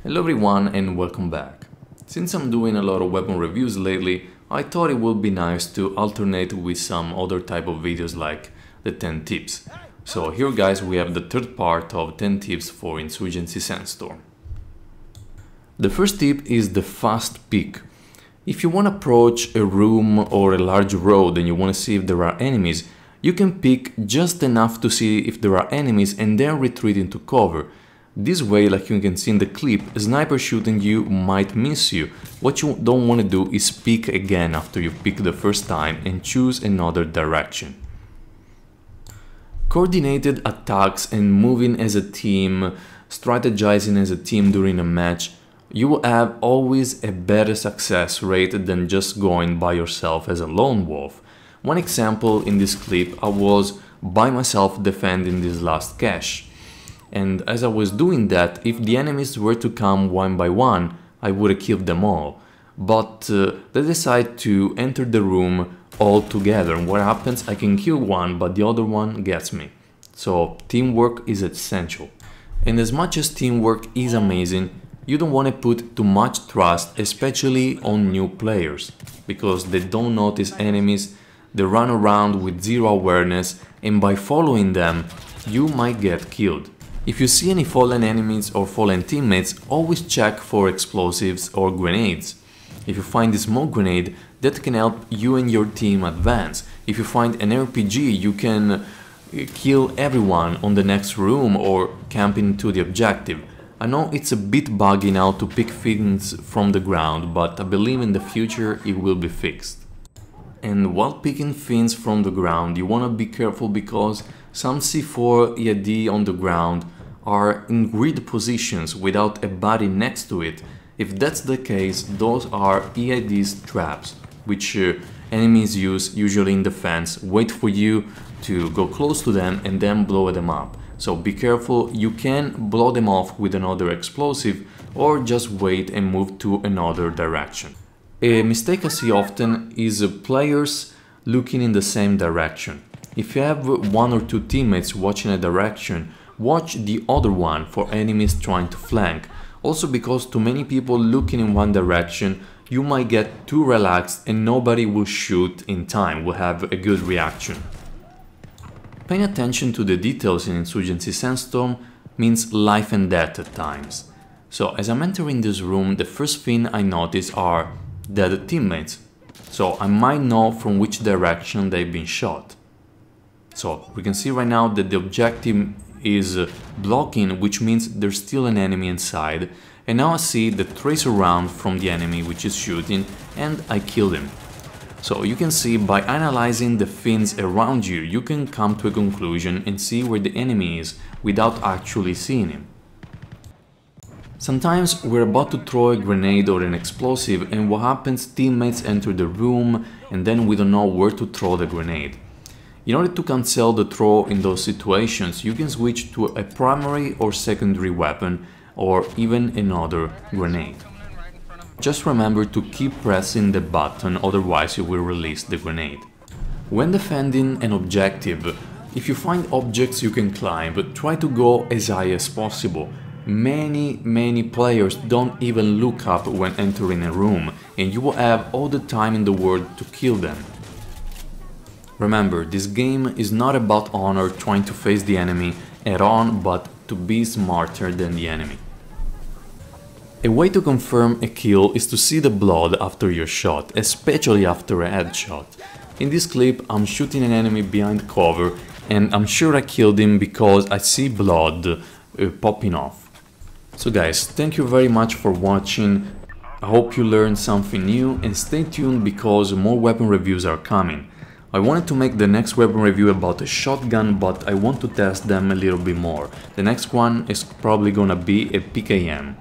Hello everyone and welcome back. Since I'm doing a lot of weapon reviews lately, I thought it would be nice to alternate with some other type of videos like the 10 tips. So here guys we have the third part of 10 tips for Insurgency Sandstorm. The first tip is the fast peek. If you want to approach a room or a large road and you want to see if there are enemies, you can peek just enough to see if there are enemies and then retreat into cover. This way, like you can see in the clip, a sniper shooting you might miss you. What you don't want to do is peek again after you peek the first time and choose another direction. Coordinated attacks and moving as a team, strategizing as a team during a match, you will have always a better success rate than just going by yourself as a lone wolf. One example in this clip, I was by myself defending this last cache. And as I was doing that, if the enemies were to come one by one, I would have killed them all. But they decide to enter the room all together, and what happens, I can kill one, but the other one gets me. So teamwork is essential. And as much as teamwork is amazing, you don't want to put too much trust, especially on new players, because they don't notice enemies, they run around with zero awareness, and by following them, you might get killed. If you see any fallen enemies or fallen teammates, always check for explosives or grenades. If you find a smoke grenade, that can help you and your team advance. If you find an RPG, you can kill everyone on the next room or camp into the objective. I know it's a bit buggy now to pick things from the ground, but I believe in the future it will be fixed. And while picking things from the ground, you want to be careful because some C4 EAD on the ground are in grid positions without a body next to it. If that's the case, those are EAD's traps, which enemies use usually in defense, wait for you to go close to them and then blow them up. So be careful, you can blow them off with another explosive or just wait and move to another direction. A mistake I see often is players looking in the same direction. If you have one or two teammates watching a direction, watch the other one for enemies trying to flank. Also because too many people looking in one direction, you might get too relaxed and nobody will shoot in time, will have a good reaction. Paying attention to the details in Insurgency Sandstorm means life and death at times. So as I'm entering this room, the first thing I notice are dead teammates. So I might know from which direction they've been shot. So we can see right now that the objective is blocking, which means there's still an enemy inside. And now I see the tracer round from the enemy which is shooting and I killed him. So you can see by analyzing the things around you, you can come to a conclusion and see where the enemy is without actually seeing him. Sometimes we're about to throw a grenade or an explosive and what happens, teammates enter the room and then we don't know where to throw the grenade. In order to cancel the throw in those situations, you can switch to a primary or secondary weapon or even another grenade. Just remember to keep pressing the button, otherwise you will release the grenade. When defending an objective, if you find objects you can climb, but try to go as high as possible. Many players don't even look up when entering a room, and you will have all the time in the world to kill them. Remember, this game is not about honor trying to face the enemy head on, but to be smarter than the enemy. A way to confirm a kill is to see the blood after your shot, especially after a headshot. In this clip, I'm shooting an enemy behind cover and I'm sure I killed him because I see blood popping off. So guys, thank you very much for watching. I hope you learned something new and stay tuned because more weapon reviews are coming. I wanted to make the next weapon review about a shotgun, but I want to test them a little bit more. The next one is probably gonna be a PKM.